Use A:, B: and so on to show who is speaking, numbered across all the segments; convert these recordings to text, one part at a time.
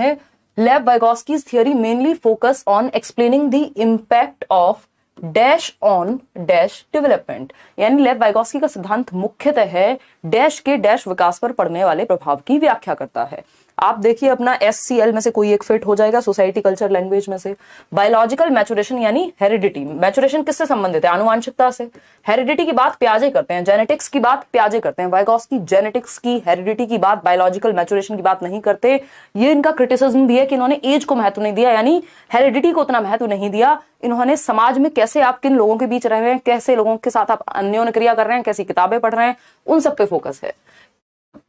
A: है Lev Vygotsky's theory mainly focus on explaining the impact of dash on dash development, यानी Lev Vygotsky का सिद्धांत मुख्यतः dash के डैश विकास पर पड़ने वाले प्रभाव की व्याख्या करता है। आप देखिए अपना SCL में से कोई एक फिट हो जाएगा, सोसाइटी कल्चर लैंग्वेज में से। बायोलॉजिकल मैचुरेशन यानी हेरिडिटी, मैचुरेशन किससे संबंधित है? आनुवांशिकता से। हेरिडिटी की बात प्याजे करते हैं, जेनेटिक्स की बात प्याजे करते हैं। वाइगोस्की जेनेटिक्स की, हेरिडिटी की बात, बायोलॉजिकल मैचुरेशन की बात नहीं करते। ये इनका क्रिटिसिज्म भी है कि इन्होंने एज को महत्व नहीं दिया, यानी हेरिडिटी को उतना महत्व नहीं दिया। इन्होंने समाज में कैसे आप किन लोगों के बीच रह रहे हैं, कैसे लोगों के साथ आप अन्योन्य क्रिया कर रहे हैं, कैसी किताबें पढ़ रहे हैं, उन सब पे फोकस है।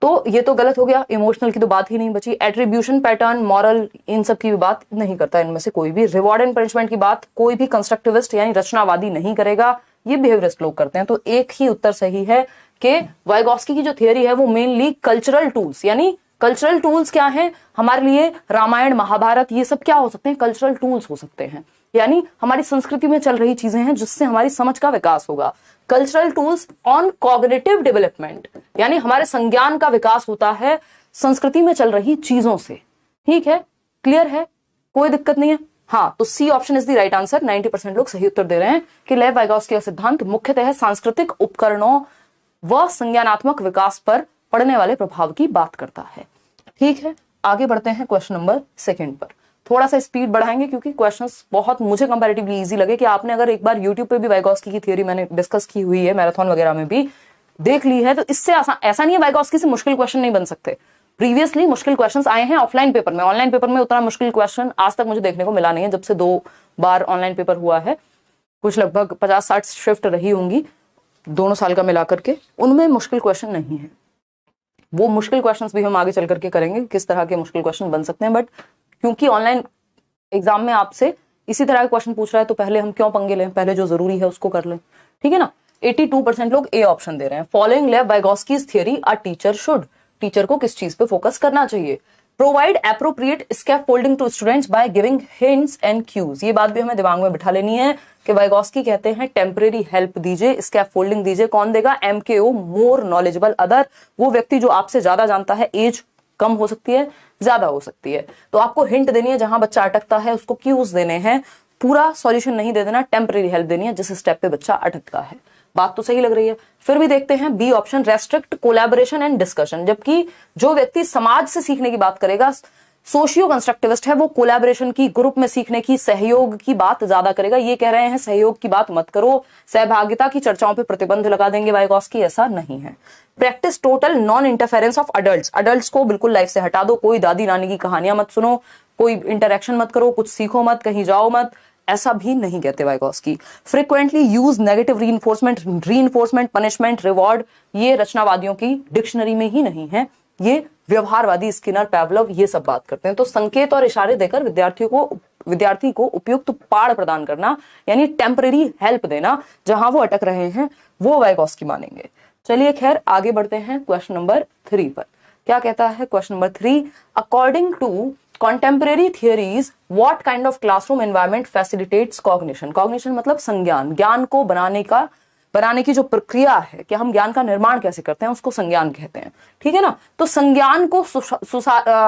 A: तो ये तो गलत हो गया। इमोशनल की तो बात ही नहीं बची। एट्रीब्यूशन पैटर्न, मॉरल, इन सब की भी बात नहीं करता इनमें से कोई भी। रिवॉर्ड एंड पनिशमेंट की बात कोई भी कंस्ट्रक्टिविस्ट यानी रचनावादी नहीं करेगा, ये बिहेवियरिस्ट लोग करते हैं। तो एक ही उत्तर सही है कि वाइगोस्की की जो थियरी है वो मेनली कल्चरल टूल्स, यानी कल्चरल टूल्स क्या है हमारे लिए? रामायण, महाभारत, ये सब क्या हो सकते हैं? कल्चरल टूल्स हो सकते हैं, यानी हमारी संस्कृति में चल रही चीजें हैं जिससे हमारी समझ का विकास होगा। Cultural tools on cognitive development, यानी हमारे संज्ञान का विकास होता है संस्कृति में चल रही चीजों से। ठीक है, क्लियर है, कोई दिक्कत नहीं है। हाँ, तो C option is the right answer. 90% लोग सही उत्तर दे रहे हैं कि लेव वाइगोस्की का सिद्धांत मुख्यतः सांस्कृतिक उपकरणों व संज्ञानात्मक विकास पर पड़ने वाले प्रभाव की बात करता है। ठीक है, आगे बढ़ते हैं क्वेश्चन नंबर 2 पर। थोड़ा सा स्पीड बढ़ाएंगे क्योंकि क्वेश्चंस बहुत मुझे कंपैरेटिवली इजी लगे कि आपने अगर एक बार यूट्यूब पे भी वाइगोस्की की थ्योरी मैंने डिस्कस की हुई है, मैराथन वगैरह में भी देख ली है, तो इससे ऐसा नहीं है वाइगोस्की से मुश्किल क्वेश्चन नहीं बन सकते। प्रीवियसली मुश्किल क्वेश्चंस आए हैं ऑफलाइन पेपर में, ऑनलाइन पेपर में उतना मुश्किल क्वेश्चन आज तक मुझे देखने को मिला नहीं है। जब से 2 बार ऑनलाइन पेपर हुआ है, कुछ लगभग 50-60 शिफ्ट रही होंगी दोनों साल का मिला करके, उनमें मुश्किल क्वेश्चन नहीं है। वो मुश्किल क्वेश्चंस भी हम आगे चल करके करेंगे, किस तरह के मुश्किल क्वेश्चन बन सकते हैं। बट क्योंकि ऑनलाइन एग्जाम में आपसे इसी तरह के क्वेश्चन पूछ रहा है तो पहले हम क्यों पंगे लें, पहले जो जरूरी है उसको कर लें। ठीक है ना। 82% लोग ए ऑप्शन दे रहे हैं। Following Lev Vygotsky's theory a teacher should, teacher को किस चीज पे फोकस करना चाहिए? Provide appropriate scaffolding to students by giving hints and cues. ये बात भी हमें दिमाग में बिठा लेनी है कि वाइगोस्की कहते हैं टेम्परेरी हेल्प दीजिए, स्कैफोल्डिंग दीजिए। कौन देगा? MKO, मोर नॉलेजेबल अदर, वो व्यक्ति जो आपसे ज्यादा जानता है। एज कम हो सकती है, ज्यादा हो सकती है, तो आपको हिंट देनी है, जहां बच्चा अटकता है उसको क्यूज देने हैं। पूरा सॉल्यूशन नहीं दे देना, टेम्परेरी हेल्प देनी है जिस स्टेप पे बच्चा अटकता है। बात तो सही लग रही है। फिर भी देखते हैं B option, restrict collaboration and discussion. जबकि जो व्यक्ति समाज से सीखने की बात करेगा, सोशियो कंस्ट्रक्टिविस्ट है, वो कोलैबोरेशन की, ग्रुप में सीखने की, सहयोग की बात ज्यादा करेगा। ये कह रहे हैं सहयोग की बात मत करो, सहभागिता की चर्चाओं पे प्रतिबंध लगा देंगे वाइगोस्की, ऐसा नहीं है। Practice total non interference of adults, adults को बिल्कुल लाइफ से हटा दो, कोई दादी नानी की कहानियां मत सुनो, कोई इंटरेक्शन मत करो, कुछ सीखो मत, कहीं जाओ मत, ऐसा भी नहीं कहते Vygotsky. Frequently use negative reinforcement, punishment, reward, ये रचनावादियों की डिक्शनरी में ही नहीं है, ये व्यवहारवादी स्किनर, पैवलव ये सब बात करते हैं। तो संकेत और इशारे देकर विद्यार्थी को उपयुक्त पाड़ प्रदान करना, यानी टेम्परेरी हेल्प देना जहां वो अटक रहे हैं, वो वाइगोस्की मानेंगे। चलिए खैर आगे बढ़ते हैं क्वेश्चन नंबर 3 पर। क्या कहता है question number 3? According to contemporary theories what kind of classroom environment facilitates cognition? cognition मतलब संज्ञान, ज्ञान को बनाने की जो प्रक्रिया है कि हम ज्ञान का निर्माण कैसे करते हैं उसको संज्ञान कहते हैं। ठीक है ना। तो संज्ञान को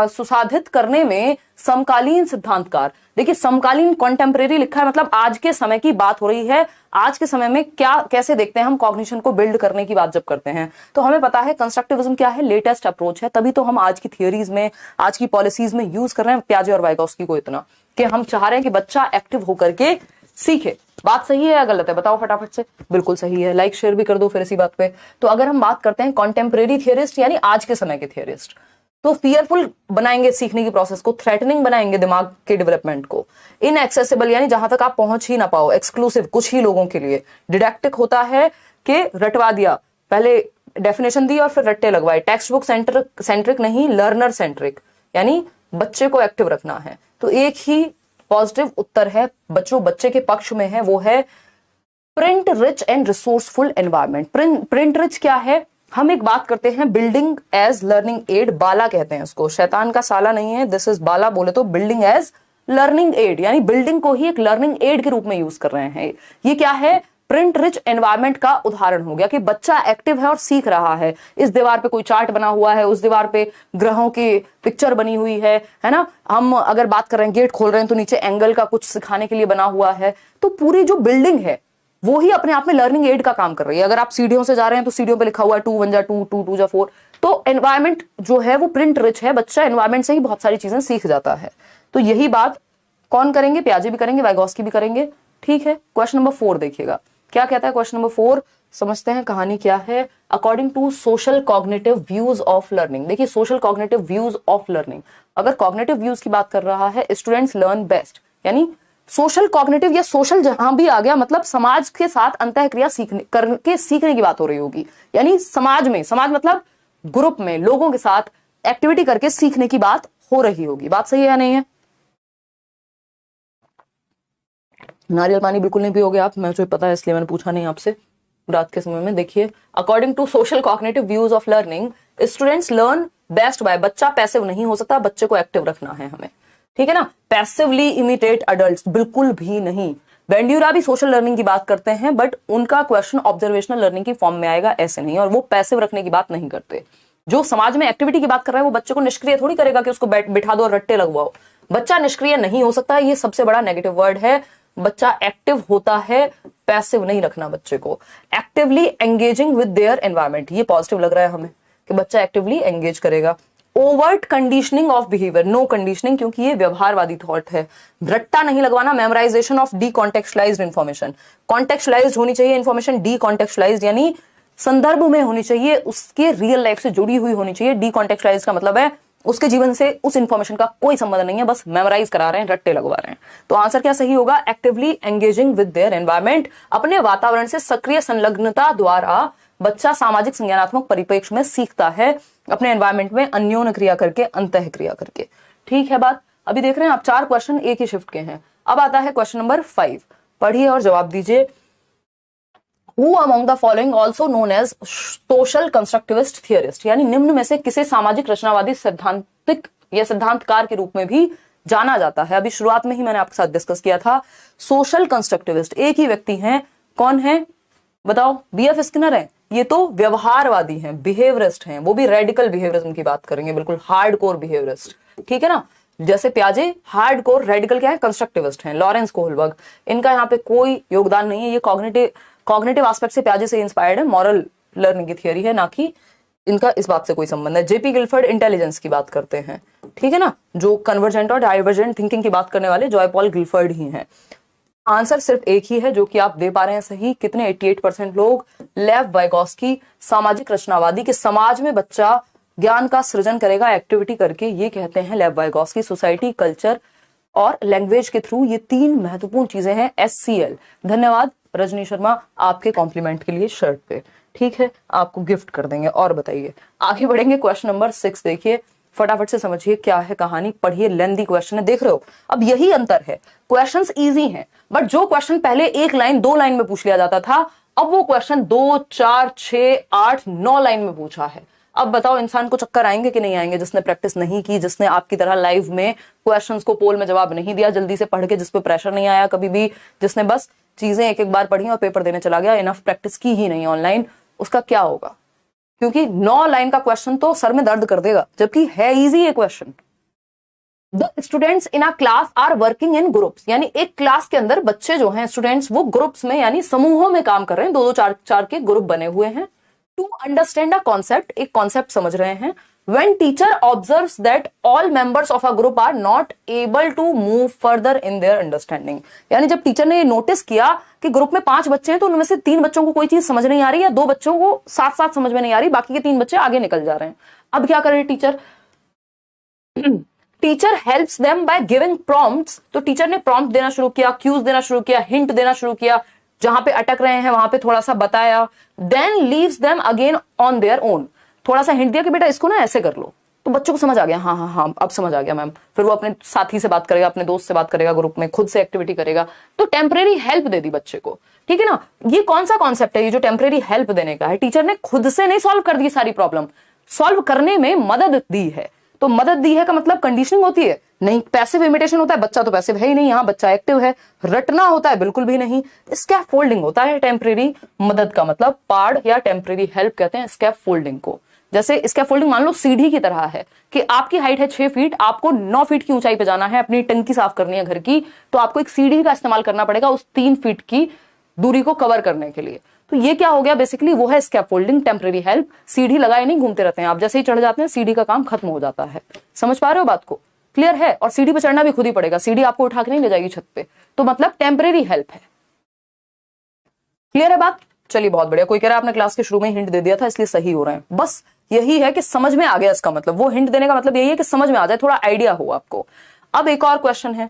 A: सुसाधित करने में समकालीन सिद्धांतकार, देखिए समकालीन कॉन्टेम्परेरी लिखा है, मतलब आज के समय की बात हो रही है। आज के समय में क्या कैसे देखते हैं हम कॉग्निशन को बिल्ड करने की बात जब करते हैं, तो हमें पता है कंस्ट्रक्टिविज्म क्या है, लेटेस्ट अप्रोच है। तभी तो हम आज की थियोरीज में, आज की पॉलिसीज में यूज कर रहे हैं प्याजे और वाइगोस्की को इतना कि हम चाह रहे हैं कि बच्चा एक्टिव होकर के सीखे। बात सही है या गलत है? बताओ फटाफट से। बिल्कुल सही है, लाइक शेयर भी कर दो फिर इसी बात पे। तो अगर हम बात करते हैं कॉन्टेम्परेरी थियरिस्ट यानी आज के समय के थियरिस्ट, तो फियरफुल बनाएंगे सीखने की प्रोसेस को, थ्रेटनिंग बनाएंगे दिमाग के डेवलपमेंट को, इनएक्सेसिबल यानी जहां तक आप पहुंच ही ना पाओ, एक्सक्लूसिव कुछ ही लोगों के लिए, डिडैक्टिक होता है कि रटवा दिया, पहले डेफिनेशन दी और फिर रट्टे लगवाए, टेक्स्ट बुक सेंट्रिक नहीं, लर्नर सेंट्रिक यानी बच्चे को एक्टिव रखना है। तो एक ही पॉजिटिव उत्तर है बच्चे के पक्ष में है, वो है print rich and resourceful environment. Print rich क्या है? हम एक बात करते हैं बिल्डिंग एज लर्निंग एड, बाला कहते हैं उसको, शैतान का साला नहीं है, दिस इज बाला बोले तो बिल्डिंग एज लर्निंग एड, यानी बिल्डिंग को ही एक लर्निंग एड के रूप में यूज कर रहे हैं। ये क्या है? प्रिंट रिच एनवायरनमेंट का उदाहरण हो गया कि बच्चा एक्टिव है और सीख रहा है। इस दीवार पे कोई चार्ट बना हुआ है, उस दीवार पे ग्रहों की पिक्चर बनी हुई है ना। हम अगर बात कर रहे हैं, गेट खोल रहे हैं तो नीचे एंगल का कुछ सिखाने के लिए बना हुआ है। तो पूरी जो बिल्डिंग है वो ही अपने आप में लर्निंग एड का काम कर रही है। अगर आप सीढ़ियों से जा रहे हैं तो सीढ़ियों पे लिखा हुआ है 2 1 जा 2 2 2 जा 4। तो एनवायरमेंट जो है वो प्रिंट रिच है, बच्चा एनवायरमेंट से ही बहुत सारी चीजें सीख जाता है। तो यही बात कौन करेंगे? पियाजे भी करेंगे, वाइगोस्की भी करेंगे। ठीक है, क्वेश्चन नंबर 4 देखिएगा क्या कहता है। क्वेश्चन नंबर 4 समझते हैं कहानी क्या है। According to social cognitive views of learning. देखिए social cognitive views of learning, अगर कॉग्निटिव व्यूज की बात कर रहा है, स्टूडेंट्स लर्न बेस्ट, यानी सोशल कॉग्निटिव या सोशल जहां भी आ गया मतलब समाज के साथ अंतःक्रिया सीखने की बात हो रही होगी। यानी समाज में, समाज मतलब ग्रुप में लोगों के साथ एक्टिविटी करके सीखने की बात हो रही होगी। बात सही है या नहीं है? नारियल पानी बिल्कुल नहीं पियोगे आप, मुझे पता है इसलिए मैंने पूछा नहीं आपसे रात के समय में। देखिए according to social cognitive views of learning, students learn best by, बच्चा पैसिव नहीं हो सकता, बच्चे को एक्टिव रखना है हमें। ठीक है ना। पैसिवली इमिटेट अडल्ट्स बिल्कुल भी नहीं। वेंड्यूरा भी सोशल लर्निंग की बात करते हैं, बट उनका क्वेश्चन ऑब्जर्वेशनल लर्निंग की फॉर्म में आएगा, ऐसे नहीं। और वो पैसिव रखने की बात नहीं करते। जो समाज में एक्टिविटी की बात कर रहा है वो बच्चे को निष्क्रिय थोड़ी करेगा कि उसको बिठा दो और रट्टे लगवाओ। बच्चा निष्क्रिय नहीं हो सकता, ये सबसे बड़ा नेगेटिव वर्ड है। बच्चा एक्टिव होता है, पैसिव नहीं रखना बच्चे को। Actively engaging with their environment, ये पॉजिटिव लग रहा है हमें कि बच्चा एक्टिवली एंगेज करेगा। Overt conditioning of behaviour, no conditioning, क्योंकि ये व्यवहारवादी थॉट है। रट्टा नहीं लगवाना। Memorisation of decontextualised information, contextualised होनी चाहिए इन्फॉर्मेशन, डी कॉन्टेक्चुअलाइज्ड यानी संदर्भ में होनी चाहिए, उसके रियल लाइफ से जुड़ी हुई होनी चाहिए। डी कॉन्टेक्चुअलाइज्ड का मतलब है उसके जीवन से उस इंफॉर्मेशन का कोई संबंध नहीं है, बस मेमोराइज करा रहे हैं, रट्टे लगवा रहे हैं। तो आंसर क्या सही होगा? Actively engaging with their environment, अपने वातावरण से सक्रिय संलग्नता द्वारा बच्चा सामाजिक संज्ञानात्मक परिप्रेक्ष्य में सीखता है, अपने एनवायरमेंट में अन्योन्य क्रिया करके, अंतः क्रिया करके। ठीक है बात। अभी देख रहे हैं आप 4 क्वेश्चन एक ही शिफ्ट के हैं। अब आता है क्वेश्चन नंबर 5, पढ़िए और जवाब दीजिए। Who among the following also known as social constructivist theorist, यानी निम्न में से किसे सामाजिक रचनावादी सैद्धांतिक या सिद्धांतकार के रूप में भी जाना जाता है? अभी शुरुआत में ही मैंने आपके साथ डिस्कस किया था। सोशल कंस्ट्रक्टिविस्ट एक ही व्यक्ति हैं, कौन है बताओ? बीएफ स्किनर है। ये तो व्यवहारवादी हैं, बिहेवियरिस्ट हैं, वो भी रेडिकल बिहेवियरिज्म की बात करेंगे, बिल्कुल हार्डकोर बिहेवियरिस्ट। ठीक है ना। जैसे पियाजे हार्डकोर, रेडिकल क्या है? कंस्ट्रक्टिविस्ट हैं। लॉरेंस कोहलबर्ग, इनका यहाँ पे कोई योगदान नहीं है। ये कॉग्निटिव एस्पेक्ट से पियाजे से इंस्पायर्ड है, मॉरल लर्निंग की थियरी है, ना कि इनका इस बात से कोई संबंध है। जेपी गिलफर्ड इंटेलिजेंस की बात करते हैं, ठीक है ना। जो कन्वर्जेंट और डाइवर्जेंट थिंकिंग की बात करने वाले जॉय पॉल गिलफर्ड ही हैं। आंसर सिर्फ एक ही है जो कि आप दे पा रहे हैं सही। कितने? 88% लोग। लेव वाइगोस्की सामाजिक रचनावादी के समाज में बच्चा ज्ञान का सृजन करेगा एक्टिविटी करके, ये कहते हैं लेव वाइगोस्की। सोसाइटी, कल्चर और लैंग्वेज के थ्रू, ये 3 महत्वपूर्ण चीजें हैं। SCL। धन्यवाद रजनी शर्मा आपके कॉम्प्लीमेंट के लिए शर्ट पे। ठीक है, आपको गिफ्ट कर देंगे। और बताइए, आगे बढ़ेंगे। क्वेश्चन नंबर 6 देखिए, फटाफट से समझिए क्या है कहानी, पढ़िए। लेंथी क्वेश्चन है, देख रहे हो। अब यही अंतर है, क्वेश्चंस इजी हैं, बट जो क्वेश्चन पहले 1 लाइन 2 लाइन में पूछ लिया जाता था, अब वो क्वेश्चन 2 4 6 8 9 लाइन में पूछा है। अब बताओ इंसान को चक्कर आएंगे कि नहीं आएंगे, जिसने प्रैक्टिस नहीं की, जिसने आपकी तरह लाइव में क्वेश्चंस को पोल में जवाब नहीं दिया जल्दी से पढ़ के, जिस पे प्रेशर नहीं आया कभी भी, जिसने बस चीजें एक बार पढ़ी और पेपर देने चला गया, इनफ प्रैक्टिस की ही नहीं ऑनलाइन, उसका क्या होगा? क्योंकि 9 लाइन का क्वेश्चन तो सर में दर्द कर देगा, जबकि है इजी ये question. The students in a class are working in groups, यानी एक क्लास के अंदर बच्चे जो हैं स्टूडेंट्स, वो ग्रुप्स में यानी समूहों में काम कर रहे हैं, 2 2 4 4 के ग्रुप बने हुए हैं। टू अंडरस्टैंड अ कॉन्सेप्ट, एक कॉन्सेप्ट समझ रहे हैं। When teacher observes that all members of a group are not able to move further in their understanding, यानी जब टीचर ने ये नोटिस किया कि ग्रुप में 5 बच्चे हैं तो उनमें से 3 बच्चों को कोई चीज समझ नहीं आ रही, या 2 बच्चों को साथ साथ समझ में नहीं आ रही, बाकी के 3 बच्चे आगे निकल जा रहे हैं। अब क्या करे teacher? Teacher helps them by giving prompts, तो टीचर ने प्रॉम्प्ट देना शुरू किया, क्यूज देना शुरू किया, हिंट देना शुरू किया, जहां पे अटक रहे हैं वहां पे थोड़ा सा बताया। Then leaves them again on their own, थोड़ा सा हिंट दिया कि बेटा इसको ना ऐसे कर लो, तो बच्चों को समझ आ गया, हाँ हाँ हाँ अब समझ आ गया मैम। फिर वो अपने साथी से बात करेगा, अपने दोस्त से बात करेगा, ग्रुप में खुद से एक्टिविटी करेगा, तो टेम्परेरी हेल्प दे दी बच्चे को। ठीक है ना। ये कौन सा कॉन्सेप्ट है ये जो टेम्परेरी हेल्प देने का है? टीचर ने खुद से नहीं सॉल्व कर दी सारी प्रॉब्लम, सॉल्व करने में मदद दी है। तो मदद दी है का मतलब कंडीशनिंग होती है? नहीं। पैसिव इमिटेशन होता है? बच्चा तो पैसिव है ही नहीं, यहाँ बच्चा एक्टिव है। रटना होता है? बिल्कुल भी नहीं। स्कैफोल्डिंग होता है टेम्परेरी मदद का मतलब पाड़ या टेम्परेरी हेल्प कहते हैं स्कैफोल्डिंग को। जैसे स्कैफोल्डिंग मान लो सीढ़ी की तरह है कि आपकी हाइट है 6 फीट, आपको 9 फीट की ऊंचाई पे जाना है, अपनी टंकी साफ करनी है घर की, तो आपको एक सीढ़ी का इस्तेमाल करना पड़ेगा उस 3 फीट की दूरी को कवर करने के लिए। तो ये क्या हो गया बेसिकली, वो है स्कैफोल्डिंग, टेम्परेरी हेल्प। सीढ़ी लगाए नहीं घूमते रहते हैं आप, जैसे ही चढ़ जाते हैं सीढ़ी का काम खत्म हो जाता है। समझ पा रहे हो बात को? क्लियर है? और सीढ़ी पे चढ़ना भी खुद ही पड़ेगा, सीढ़ी आपको उठा के नहीं ले जाएगी छत पे, तो मतलब टेम्परेरी हेल्प है। क्लियर है बात? चलिए बहुत बढ़िया। कोई कह रहा है आपने क्लास के शुरू में हिंट दे दिया था इसलिए सही हो रहे हैं। बस यही है कि समझ में आ गया इसका मतलब, वो हिंट देने का मतलब यही है कि समझ में आ जाए, थोड़ा आइडिया हो आपको। अब एक और क्वेश्चन है,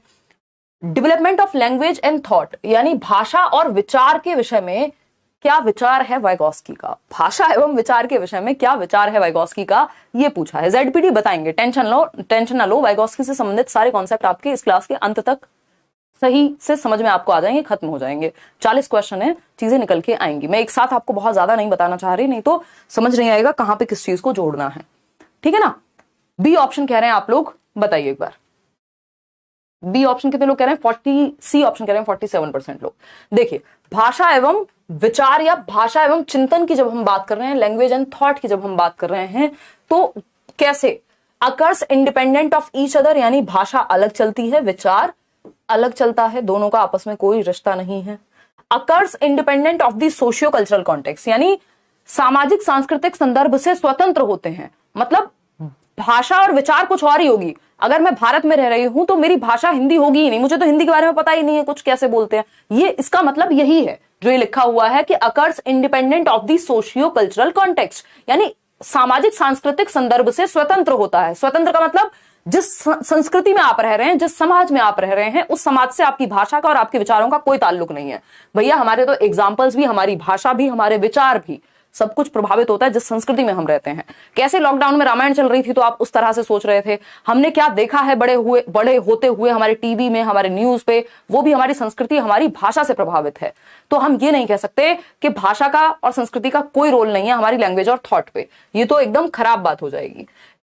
A: development of language and thought, यानी भाषा और विचार के विषय में क्या विचार है वाइगॉस्की का। भाषा एवं विचार के विषय में क्या विचार है वाइगॉस्की का, ये पूछा है। ZPT बताएंगे, टेंशन ना लो। वाइगॉस्की से संबंधित सारे कॉन्सेप्ट आपके इस क्लास के अंत तक सही से समझ में आपको आ जाएंगे, खत्म हो जाएंगे। 40 क्वेश्चन है, चीजें निकल के आएंगी। मैं एक साथ आपको बहुत ज्यादा नहीं बताना चाह रही, नहीं तो समझ नहीं आएगा कहां पे किस चीज को जोड़ना है। ठीक है ना? बी ऑप्शन कह रहे हैं आप लोग, बताइए एक बार। बी ऑप्शन कितने लोग कह रहे हैं? 40। सी ऑप्शन कह रहे हैं 47% लोग। देखिए, भाषा एवं विचार या भाषा एवं चिंतन की जब हम बात कर रहे हैं, लैंग्वेज एंड थॉट की जब हम बात कर रहे हैं, तो कैसे occurs independent of each other, यानी भाषा अलग चलती है, विचार अलग चलता है, दोनों का आपस में कोई रिश्ता नहीं है। Occurs independent of the socio cultural context, यानी सामाजिक सांस्कृतिक संदर्भ से स्वतंत्र होते हैं। मतलब भाषा और विचार कुछ और ही होगी। अगर मैं भारत में रह रही हूं तो मेरी भाषा हिंदी होगी ही नहीं, मुझे तो हिंदी के बारे में पता ही नहीं है कुछ, कैसे बोलते हैं ये। इसका मतलब यही है जो ये लिखा हुआ है कि occurs independent of the socio cultural context, यानी सामाजिक सांस्कृतिक संदर्भ से स्वतंत्र होता है। स्वतंत्र का मतलब जिस संस्कृति में आप रह रहे हैं, जिस समाज में आप रह रहे हैं, उस समाज से आपकी भाषा का और आपके विचारों का कोई ताल्लुक नहीं है। भैया हमारे तो एग्जाम्पल्स भी, हमारी भाषा भी, हमारे विचार भी, सब कुछ प्रभावित होता है जिस संस्कृति में हम रहते हैं। कैसे लॉकडाउन में रामायण चल रही थी तो आप उस तरह से सोच रहे थे, हमने क्या देखा है बड़े होते हुए हमारे टीवी में, हमारे न्यूज पे, वो भी हमारी संस्कृति, हमारी भाषा से प्रभावित है। तो हम ये नहीं कह सकते कि भाषा का और संस्कृति का कोई रोल नहीं है हमारी लैंग्वेज और थॉट पे, ये तो एकदम खराब बात हो जाएगी।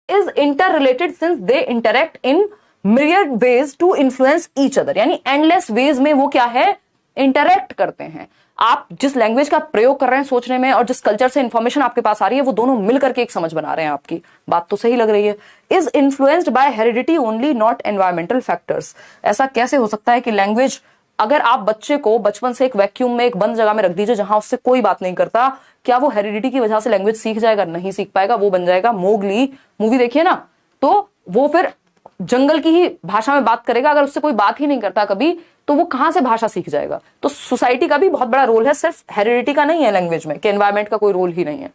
A: Is inter related since they interact in myriad ways to influence each other, यानी एंडलेस वेज में वो क्या है, इंटरेक्ट करते हैं। आप जिस लैंग्वेज का प्रयोग कर रहे हैं सोचने में और जिस कल्चर से इंफॉर्मेशन आपके पास आ रही है, वो दोनों मिलकर के एक समझ बना रहे हैं आपकी। बात तो सही लग रही है। Is influenced by heredity only not environmental factors, ऐसा कैसे हो सकता है कि लैंग्वेज, अगर आप बच्चे को बचपन से एक वैक्यूम में, एक बंद जगह में रख दीजिए जहां उससे कोई बात नहीं करता, क्या वो हेरिडिटी की वजह से लैंग्वेज सीख जाएगा? नहीं सीख पाएगा। वो बन जाएगा मोगली, मूवी देखिए ना, तो वो फिर जंगल की ही भाषा में बात करेगा। अगर उससे कोई बात ही नहीं करता कभी, तो वो कहां से भाषा सीख जाएगा? तो सोसाइटी का भी बहुत बड़ा रोल है, सिर्फ हेरिडिटी का नहीं है लैंग्वेज में, कि एनवायरमेंट का कोई रोल ही नहीं है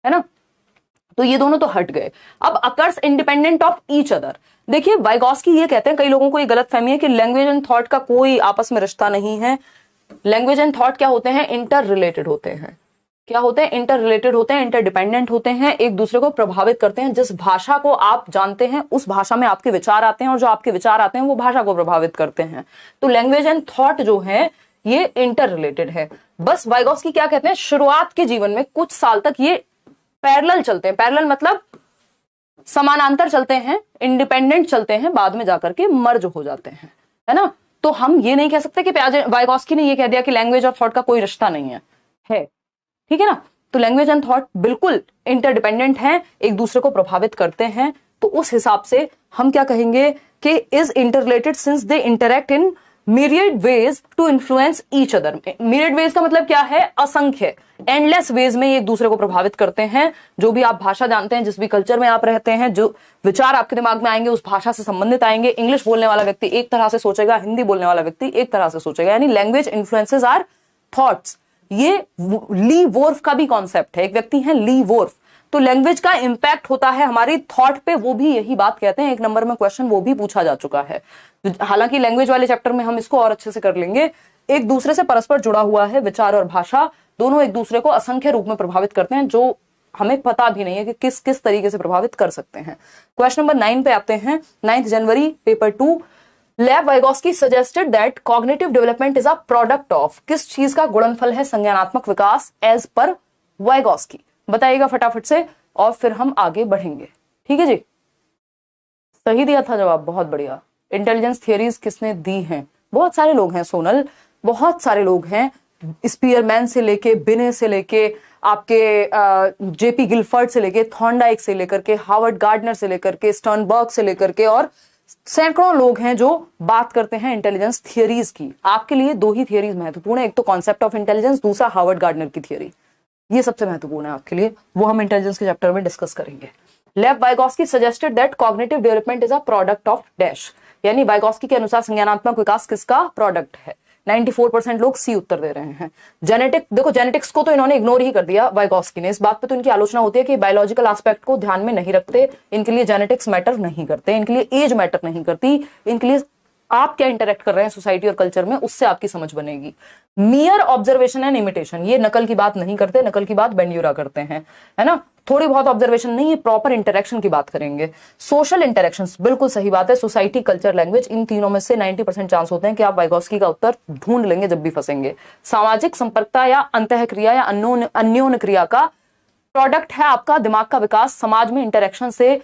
A: ना? तो ये दोनों तो हट गए। अब occurs independent of each other, देखिए वाइगॉस्की ये कहते हैं, कई लोगों को ये गलतफहमी है कि लैंग्वेज एंड थॉट का कोई आपस में रिश्ता नहीं है। लैंग्वेज एंड थॉट क्या होते हैं? इंटर रिलेटेड होते हैं। क्या होते हैं? इंटर रिलेटेड होते हैं, इंटर डिपेंडेंट होते हैं, एक दूसरे को प्रभावित करते हैं। जिस भाषा को आप जानते हैं उस भाषा में आपके विचार आते हैं, और जो आपके विचार आते हैं वो भाषा को प्रभावित करते हैं। तो लैंग्वेज एंड थॉट जो है ये इंटर रिलेटेड है। बस वाइगॉस्की क्या कहते हैं, शुरुआत के जीवन में कुछ साल तक ये पैरेलल चलते हैं। पैरेलल मतलब समानांतर चलते हैं, इंडिपेंडेंट चलते हैं, बाद में जाकर के मर्ज हो जाते हैं, है ना? तो हम ये नहीं कह सकते कि वाइगॉस्की ने ये कह दिया कि लैंग्वेज और थॉट का कोई रिश्ता नहीं है। ठीक है ना? तो लैंग्वेज एंड थॉट बिल्कुल इंटरडिपेंडेंट हैं, एक दूसरे को प्रभावित करते हैं। तो उस हिसाब से हम क्या कहेंगे कि is interrelated since they interact in myriad ways to influence each other। myriad ways का मतलब क्या है? असंख्य, एंडलेस वेज में ये एक दूसरे को प्रभावित करते हैं। जो भी आप भाषा जानते हैं, जिस भी कल्चर में आप रहते हैं, जो विचार आपके दिमाग में आएंगे उस भाषा से संबंधित आएंगे। इंग्लिश बोलने वाला व्यक्ति एक तरह से सोचेगा, हिंदी बोलने वाला व्यक्ति एक तरह से सोचेगा, यानी लैंग्वेज इन्फ्लुएंसेस आर थॉट्स। ये ली वोर्फ का भी कॉन्सेप्ट है, एक व्यक्ति है ली वोर्फ। तो लैंग्वेज का इंपैक्ट होता है हमारी थॉट पे, वो भी यही बात कहते हैं। 1 नंबर में क्वेश्चन वो भी पूछा जा चुका है। हालांकि लैंग्वेज वाले चैप्टर में हम इसको और अच्छे से कर लेंगे। एक दूसरे से परस्पर जुड़ा हुआ है विचार और भाषा, दोनों एक दूसरे को असंख्य रूप में प्रभावित करते हैं, जो हमें पता भी नहीं है कि किस किस तरीके से प्रभावित कर सकते हैं। क्वेश्चन नंबर 9 पे आते हैं। 9 जनवरी paper 2, Lev Vygotsky suggested that cognitive development is a product of, किस चीज का गुणनफल है संज्ञानात्मक विकास एज पर वाइगॉस्की? बताइएगा फटाफट से और फिर हम आगे बढ़ेंगे। ठीक है जी। सही दिया था जवाब, बहुत बढ़िया। इंटेलिजेंस थियरीज किसने दी हैं? बहुत सारे लोग हैं सोनल, बहुत सारे लोग हैं। स्पीयरमैन से लेके, बिने से लेके, आपके जेपी गिलफर्ड से लेके, थॉर्नडाइक से लेकर के, हार्वर्ड गार्डनर से लेकर के, स्टर्नबर्ग से लेकर के, और सैकड़ों लोग हैं जो बात करते हैं इंटेलिजेंस थियरीज की। आपके लिए दो ही थियरीज महत्वपूर्ण है, एक तो कॉन्सेप्ट ऑफ इंटेलिजेंस, दूसरा हार्वर्ड गार्डनर की थियरी। ये सबसे महत्वपूर्ण है आपके लिए, वो हम इंटेलिजेंस के चैप्टर में डिस्कस करेंगे। लेव Vygotsky suggested that cognitive development is a product of dash, यानी वाइगोस्की के अनुसार संज्ञानात्मक विकास किसका प्रोडक्ट है? 94% लोग सी उत्तर दे रहे हैं। जेनेटिक, देखो जेनेटिक्स को तो इन्होंने इग्नोर ही कर दिया वाइगोस्की ने। इस बात पे तो इनकी आलोचना होती है कि बायोलॉजिकल एस्पेक्ट को ध्यान में नहीं रखते, इनके लिए जेनेटिक्स मैटर नहीं करते, इनके लिए एज मैटर नहीं करती, इनके लिए आप क्या इंटरेक्ट कर रहे हैं सोसाइटी और कल्चर में, उससे आपकी समझ बनेगी। मियर ऑब्जर्वेशन एंड इमिटेशन, ये नकल की बात नहीं करते, नकल की बात बेंड्यूरा करते हैं, है ना। थोड़ी बहुत ऑब्जर्वेशन नहीं, ये प्रॉपर इंटरेक्शन की बात करेंगे। सोशल इंटरेक्शंस, बिल्कुल सही बात है। सोसाइटी, कल्चर, लैंग्वेज, इन तीनों में से 90% चांस होते हैं कि आप वाइगोस्की का उत्तर ढूंढ लेंगे जब भी फंसेंगे। सामाजिक संपर्कता या अंतःक्रिया या अन्योन क्रिया का प्रोडक्ट है आपका दिमाग का विकास, समाज में इंटरेक्शन से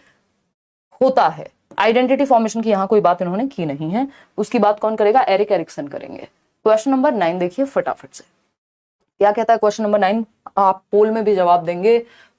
A: होता है। आइडेंटिटी फॉर्मेशन की यहां कोई बात इन्होंने की नहीं है, उसकी बात कौन करेगा? एरिक एरिक्सन करेंगे। क्वेश्चन नंबर 9 देखिए फटाफट से, क्या कहता है क्वेश्चन नंबर 9? आप पोल में भी जवाब देंगे।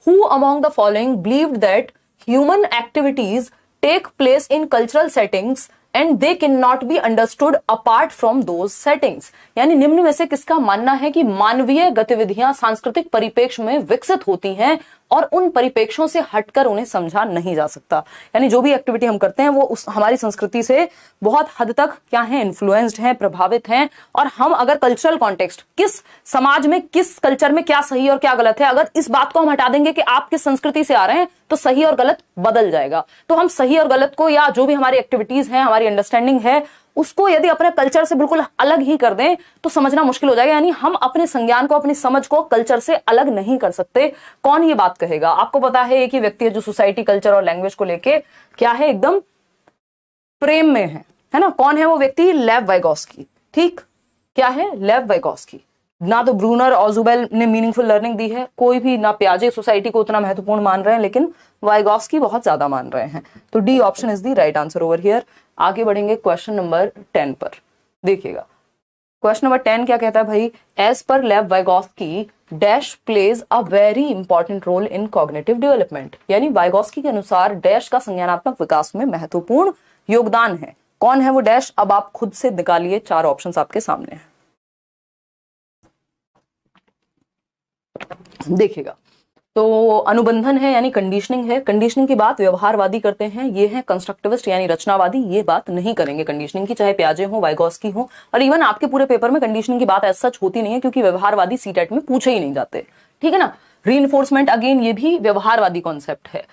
A: Who among the following believed that human activities take place in cultural settings and they can not be understood apart from those settings, यानी निम्न में से किसका मानना है कि मानवीय गतिविधियां सांस्कृतिक परिप्रेक्ष्य में विकसित होती हैं और उन परिप्रेक्ष्यों से हटकर उन्हें समझा नहीं जा सकता? यानी जो भी एक्टिविटी हम करते हैं वो उस हमारी संस्कृति से बहुत हद तक क्या है, इन्फ्लुएंस्ड हैं, प्रभावित हैं। और हम अगर कल्चरल कॉन्टेक्स्ट, किस समाज में, किस कल्चर में क्या सही और क्या गलत है, अगर इस बात को हम हटा देंगे कि आप किस संस्कृति से आ रहे हैं, तो सही और गलत बदल जाएगा। तो हम सही और गलत को, या जो भी हमारी एक्टिविटीज हैं, हमारी अंडरस्टैंडिंग है, उसको यदि अपने कल्चर से बिल्कुल अलग ही कर दें तो समझना मुश्किल हो जाएगा। यानी हम अपने संज्ञान को, अपनी समझ को कल्चर से अलग नहीं कर सकते। कौन ये बात कहेगा? आपको पता है एक ही व्यक्ति है जो सोसाइटी, कल्चर और लैंग्वेज को लेके क्या है, एकदम प्रेम में है ना। कौन है वो व्यक्ति? लेव वाइगोस्की। ठीक, क्या है? Lev Vygotsky. ना तो ब्रूनर और जुबेल ने मीनिंगफुल लर्निंग दी है, कोई भी, ना पियाजे सोसाइटी को उतना महत्वपूर्ण मान रहे हैं, लेकिन वाइगोस्की बहुत ज्यादा मान रहे हैं। तो D option is the right answer over here. आगे बढ़ेंगे क्वेश्चन नंबर 10 पर, देखिएगा क्वेश्चन नंबर 10 क्या कहता है भाई? As per Lev Vygotsky dash plays a very important role in cognitive development, यानी वाइगोस्की के अनुसार डैश का संज्ञानात्मक विकास में महत्वपूर्ण योगदान है। कौन है वो डैश? अब आप खुद से निकालिए, 4 ऑप्शंस आपके सामने हैं, देखिएगा। तो अनुबंधन है यानी कंडीशनिंग है, कंडीशनिंग की बात व्यवहारवादी करते हैं, ये है कंस्ट्रक्टिविस्ट यानी रचनावादी, ये बात नहीं करेंगे कंडीशनिंग की, चाहे पियाजे हो, वाइगोस्की हो। और इवन आपके पूरे पेपर में कंडीशनिंग की बात ऐसा सच होती नहीं है, क्योंकि व्यवहारवादी सीटेट में पूछे ही नहीं जाते, ठीक है ना। रीइंफोर्समेंट, अगेन ये भी व्यवहारवादी कॉन्सेप्ट है।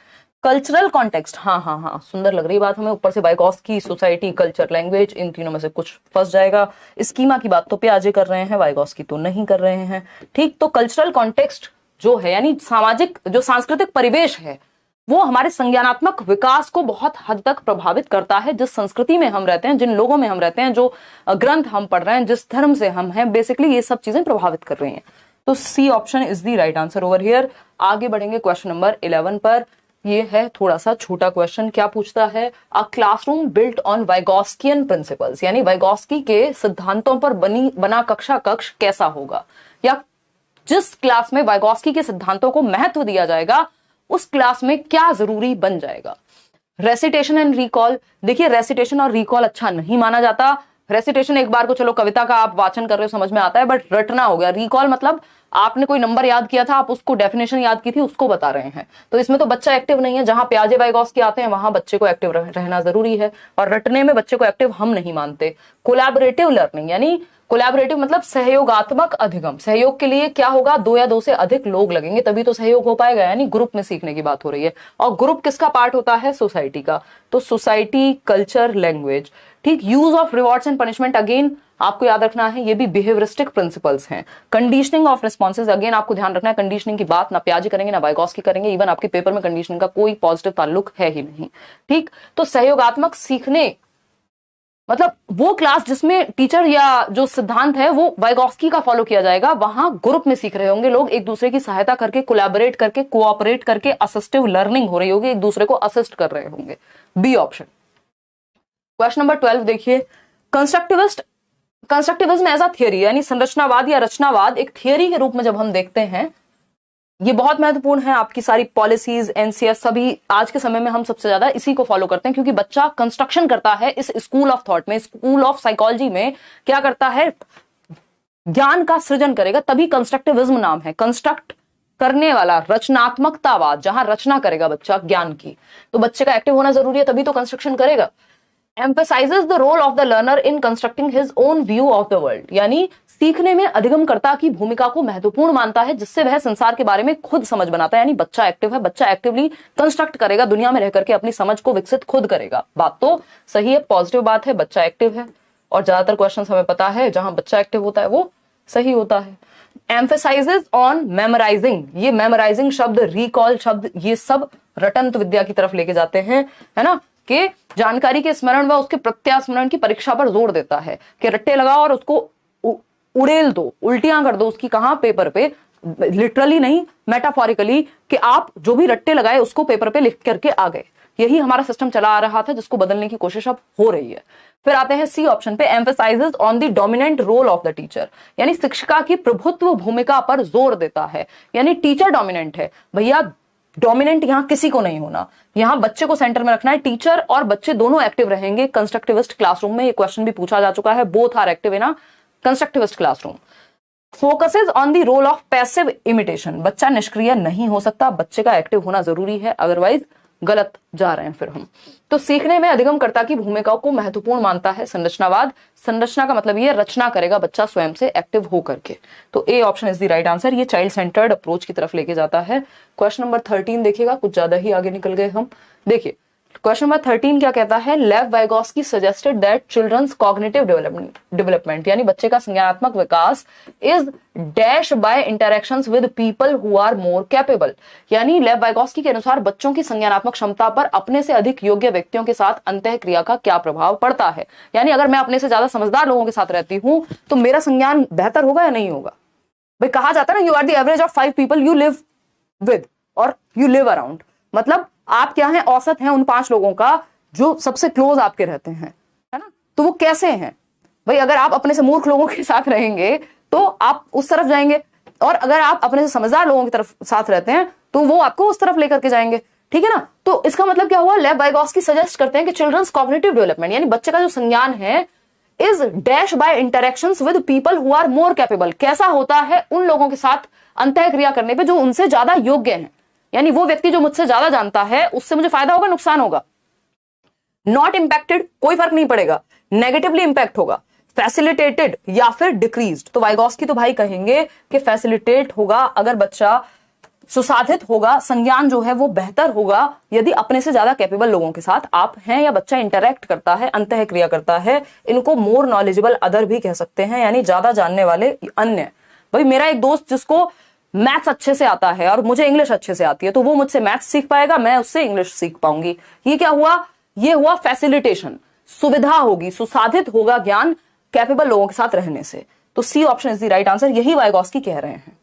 A: कल्चरल कॉन्टेक्स्ट, हाँ, सुंदर लग रही बात हमें। ऊपर से वाइगोस्की, सोसाइटी, कल्चर, लैंग्वेज, इन तीनों में से कुछ फंस जाएगा। स्कीमा की बात तो पियाजे कर रहे हैं, वाइगोस्की तो नहीं कर रहे हैं। ठीक, तो कल्चरल कॉन्टेक्स्ट जो है, यानी सामाजिक, जो सांस्कृतिक परिवेश है, वो हमारे संज्ञानात्मक विकास को बहुत हद तक प्रभावित करता है। जिस संस्कृति में हम रहते हैं, जिन लोगों में हम रहते हैं, जो ग्रंथ हम पढ़ रहे हैं, जिस धर्म से हम हैं, बेसिकली ये सब चीजें प्रभावित कर रही हैं। तो C option is the right answer over here. आगे बढ़ेंगे क्वेश्चन नंबर 11 पर। ये है थोड़ा सा छोटा क्वेश्चन। क्या पूछता है? A classroom built on Vygotskian principles, यानी वाइगोस्की के सिद्धांतों पर बना कक्षा कक्ष कैसा होगा, या जिस क्लास में वाइगोस्की के सिद्धांतों को महत्व दिया जाएगा उस क्लास में क्या जरूरी बन जाएगा। रेसिटेशन एंड रिकॉल, देखिए रेसिटेशन और रिकॉल अच्छा नहीं माना जाता। रेसिटेशन एक बार को चलो कविता का आप वाचन कर रहे हो समझ में आता है, बट रटना हो गया। रिकॉल मतलब आपने कोई नंबर याद किया था, आप उसको डेफिनेशन याद की थी, उसको बता रहे हैं। तो इसमें तो बच्चा एक्टिव नहीं है। जहां पियाजे वाइगोस्की आते हैं वहां बच्चे को एक्टिव रहना जरूरी है, और रटने में बच्चे को एक्टिव हम नहीं मानते। कोलैबोरेटिव लर्निंग, यानी कोलैबोरेटिव मतलब सहयोगात्मक अधिगम। सहयोग के लिए क्या होगा? 2 या 2 से अधिक लोग लगेंगे तभी तो सहयोग हो पाएगा, यानी ग्रुप में सीखने की बात हो रही है। और ग्रुप किसका पार्ट होता है? सोसाइटी का। तो सोसाइटी, कल्चर, लैंग्वेज। ठीक, use of rewards and punishment, again आपको याद रखना है ये भी बिहेवियरिस्टिक प्रिंसिपल्स हैं। कंडीशनिंग ऑफ रिस्पॉन्सेज, अगेन आपको ध्यान रखना है कंडीशनिंग की बात ना पियाजे करेंगे ना वाइगोस्की करेंगे। इवन आपके पेपर में कंडीशनिंग का कोई पॉजिटिव ताल्लुक है ही नहीं। ठीक, तो सहयोगात्मक सीखने मतलब वो क्लास जिसमें टीचर या जो सिद्धांत है वो वाइगोस्की का फॉलो किया जाएगा, वहां ग्रुप में सीख रहे होंगे लोग, एक दूसरे की सहायता करके, कोलैबोरेट करके, कोऑपरेट करके, असिस्टिव लर्निंग हो रही होगी, एक दूसरे को असिस्ट कर रहे होंगे। बी ऑप्शन, क्वेश्चन नंबर 12 देखिए, कंस्ट्रक्टिविज्म एज अ थियरी, यानी संरचनावाद या रचनावाद एक थियरी के रूप में जब हम देखते हैं, ये बहुत महत्वपूर्ण है। आपकी सारी पॉलिसीज, एनसीएफ, सभी आज के समय में हम सबसे ज्यादा इसी को फॉलो करते हैं, क्योंकि बच्चा कंस्ट्रक्शन करता है इस स्कूल ऑफ थॉट में, स्कूल ऑफ साइकोलॉजी में क्या करता है, ज्ञान का सृजन करेगा, तभी कंस्ट्रक्टिविज्म नाम है। कंस्ट्रक्ट करने वाला, रचनात्मकतावाद, जहां रचना करेगा बच्चा ज्ञान की, तो बच्चे का एक्टिव होना जरूरी है, तभी तो कंस्ट्रक्शन करेगा। emphasizes the role of the learner in constructing his own view of the world, यानी सीखने में अधिगमकर्ता की भूमिका को महत्वपूर्ण मानता है, जिससे वह संसार के बारे में खुद समझ बनाता है। यानी बच्चा एक्टिव है, बच्चा एक्टिवली कंस्ट्रक्ट करेगा, दुनिया में रह करके अपनी समझ को विकसित खुद करेगा। बात तो सही है, पॉजिटिव बात है, बच्चा एक्टिव है, और ज्यादातर क्वेश्चन हमें पता है जहां बच्चा एक्टिव होता है वो सही होता है। एम्फेसाइजेस ऑन मेमोराइजिंग, ये मेमोराइजिंग शब्द, रिकॉल शब्द, ये सब रटंत विद्या की तरफ लेके जाते हैं, है ना, कि जानकारी के स्मरण व उसके प्रत्यास्मरण की परीक्षा पर जोर देता है, कि रट्टे लगाओ और उसको उड़ेल दो, उल्टियां कर दो उसकी, कहां, पेपर पे, लिटरली नहीं, मेटाफोरिकली, कि आप जो भी रट्टे लगाए उसको पेपर पे लिख करके आ गए। यही हमारा सिस्टम चला आ रहा था, जिसको बदलने की कोशिश अब हो रही है। फिर आते हैं सी ऑप्शन पे, emphasises on the dominant role of the teacher, यानी शिक्षिका की प्रभुत्व भूमिका पर जोर देता है। यानी टीचर डोमिनेंट है भैया, डोमिनेंट यहां किसी को नहीं होना, यहां बच्चे को सेंटर में रखना है। टीचर और बच्चे दोनों एक्टिव रहेंगे कंस्ट्रक्टिविस्ट क्लासरूम में, ये क्वेश्चन भी पूछा जा चुका है, both are active in a constructivist classroom. Focuses on the role of passive imitation, बच्चा निष्क्रिय नहीं हो सकता, बच्चे का एक्टिव होना जरूरी है, अदरवाइज गलत जा रहे हैं फिर हम। तो सीखने में अधिगमकर्ता की भूमिका को महत्वपूर्ण मानता है संरचनावाद। संरचना का मतलब ये रचना करेगा बच्चा स्वयं से एक्टिव हो करके। तो A option is the right answer, ये चाइल्ड सेंटर्ड अप्रोच की तरफ लेके जाता है। क्वेश्चन नंबर 13 देखिएगा, कुछ ज्यादा ही आगे निकल गए हम। देखिए क्वेश्चन नंबर 13 क्या कहता है, Lev Vygotsky suggested that children's cognitive development, यानी बच्चे का संज्ञानात्मक विकास is dash by interactions with people who are more capable, यानी लेव वाइगोस्की के अनुसार बच्चों की संज्ञानात्मक क्षमता पर अपने से अधिक योग्य व्यक्तियों के साथ अंतःक्रिया का क्या प्रभाव पड़ता है। यानी अगर मैं अपने से ज्यादा समझदार लोगों के साथ रहती हूं तो मेरा संज्ञान बेहतर होगा या नहीं होगा। भाई कहा जाता है ना, you are the average of 5 people you live with और यू लिव अराउंड, मतलब आप क्या हैं, औसत हैं उन 5 लोगों का जो सबसे क्लोज आपके रहते हैं, है ना। तो वो कैसे हैं भाई, अगर आप अपने से मूर्ख लोगों के साथ रहेंगे तो आप उस तरफ जाएंगे, और अगर आप अपने से समझदार लोगों की तरफ साथ रहते हैं तो वो आपको उस तरफ लेकर के जाएंगे, ठीक है ना। तो इसका मतलब क्या हुआ, लेव वाइगोस्की सजेस्ट करते हैं कि चिल्ड्रंस कॉग्निटिव डेवलपमेंट, यानी बच्चे का जो संज्ञान है, is dash by interactions with people who are more capable, कैसा होता है उन लोगों के साथ अंतःक्रिया करने पे जो उनसे ज्यादा योग्य हैं। यानी वो व्यक्ति जो मुझसे ज्यादा जानता है उससे मुझे फायदा होगा, नुकसान होगा। नॉट इंपैक्टेड, कोई फर्क नहीं पड़ेगा, नेगेटिवली इंपैक्ट होगा, फैसिलिटेटेड या फिर डिक्रीज्ड। तो वाइगोस्की तो भाई कहेंगे कि फैसिलिटेट होगा, अगर बच्चा सुसाधित होगा, संज्ञान जो है वो बेहतर होगा यदि अपने से ज्यादा कैपेबल लोगों के साथ आप हैं, या बच्चा इंटरैक्ट करता है, अंतःक्रिया करता है। इनको मोर नॉलेजेबल अदर भी कह सकते हैं, यानी ज्यादा जानने वाले अन्य। भाई मेरा एक दोस्त जिसको मैथ्स अच्छे से आता है और मुझे इंग्लिश अच्छे से आती है, तो वो मुझसे मैथ्स सीख पाएगा, मैं उससे इंग्लिश सीख पाऊंगी। ये क्या हुआ, ये हुआ फैसिलिटेशन, सुविधा होगी, सुसाधित होगा ज्ञान कैपेबल लोगों के साथ रहने से। तो C option is the right answer, यही वाइगोस्की कह रहे हैं।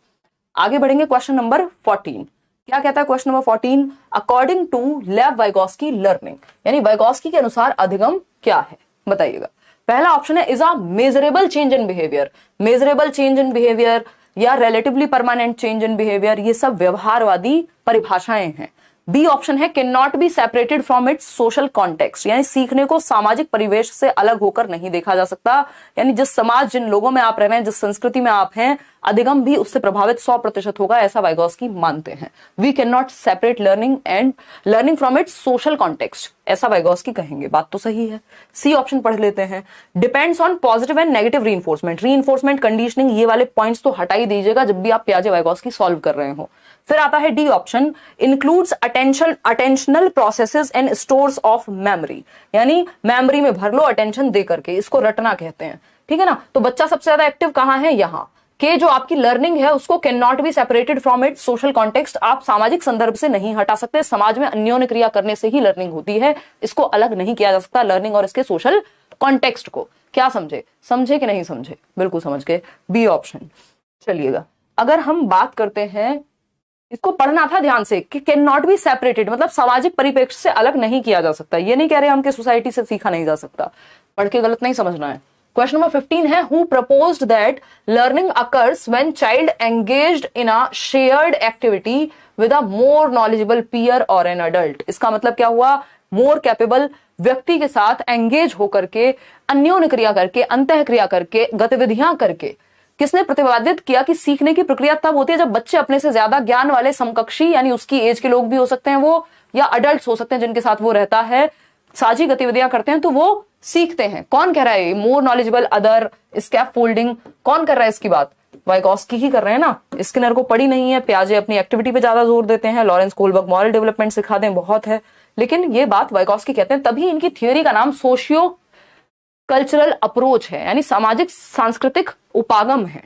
A: आगे बढ़ेंगे, क्वेश्चन नंबर 14 क्या कहता है, question number 14, according to Lev Vygotsky learning, यानी वाइगोस्की के अनुसार अधिगम क्या है, बताइएगा। पहला ऑप्शन है is a measurable change in behaviour, measurable change in behaviour या relatively permanent change in behaviour, ये सब व्यवहारवादी परिभाषाएं हैं। बी ऑप्शन है can not be separated from its social context, यानी सीखने को सामाजिक परिवेश से अलग होकर नहीं देखा जा सकता। यानी जिस समाज, जिन लोगों में आप रह रहे हैं, जिस संस्कृति में आप हैं, अधिगम भी उससे प्रभावित 100% होगा, ऐसा वाइगोस्की मानते हैं। We can not separate learning from its social context, ऐसा वाइगोस्की कहेंगे। बात तो सही है। सी ऑप्शन पढ़ लेते हैं, depends on positive and negative reinforcement, conditioning, ये वाले पॉइंट्स तो हटा ही दीजिएगा जब भी आप पियाजे वाइगोस्की सॉल्व कर रहे हो। फिर आता है D option, includes attentional processes and stores of memory, यानी मेमोरी में भर लो अटेंशन दे करके, इसको रटना कहते हैं, ठीक है ना। तो बच्चा सबसे ज्यादा एक्टिव कहां है, यहां के जो आपकी लर्निंग है उसको can not be separated from it social context, आप सामाजिक संदर्भ से नहीं हटा सकते। समाज में अन्योन्य क्रिया करने से ही लर्निंग होती है, इसको अलग नहीं किया जा सकता लर्निंग और इसके सोशल कॉन्टेक्स्ट को। क्या समझे कि नहीं समझे, बिल्कुल समझ गए, बी ऑप्शन। चलिएगा, अगर हम बात करते हैं इसको पढ़ना था ध्यान से कि कैन नॉट बी सेपरेटेड, मतलब सामाजिक परिप्रेक्ष्य से अलग नहीं किया जा सकता। ये नहीं कह रहे हम कि सोसाइटी से सीखा नहीं जा सकता, पढ़ के गलत नहीं समझना है। क्वेश्चन नंबर 15 है, who proposed that learning occurs when child engaged in a shared activity with a more knowledgeable peer और एन अडल्ट। इसका मतलब क्या हुआ, मोर कैपेबल व्यक्ति के साथ एंगेज होकर के, अन्योन्य क्रिया करके, अंतः क्रिया करके, गतिविधियां करके। किसने प्रतिपादित किया कि सीखने की प्रक्रिया तब होती है जब बच्चे अपने से ज्यादा ज्ञान वाले समकक्षी यानी उसकी एज के लोग भी हो सकते हैं वो, या अडल्ट हो सकते हैं जिनके साथ वो रहता है, साझी गतिविधियां करते हैं तो वो सीखते हैं। कौन कह रहा है, मोर नॉलेजेबल अदर, स्कैप फोल्डिंग, कौन कर रहा है इसकी बात, वाइगॉस्की ही कर रहे हैं ना। स्किनर को पढ़ी नहीं है, पियाजे अपनी एक्टिविटी पे ज्यादा जोर देते हैं, लॉरेंस कोलबर्ग मॉरल डेवलपमेंट सिखा दें बहुत है, लेकिन ये बात वाइगॉस्की कहते हैं। तभी इनकी थियोरी का नाम सोशियो कल्चरल अप्रोच है, यानी सामाजिक सांस्कृतिक उपागम है।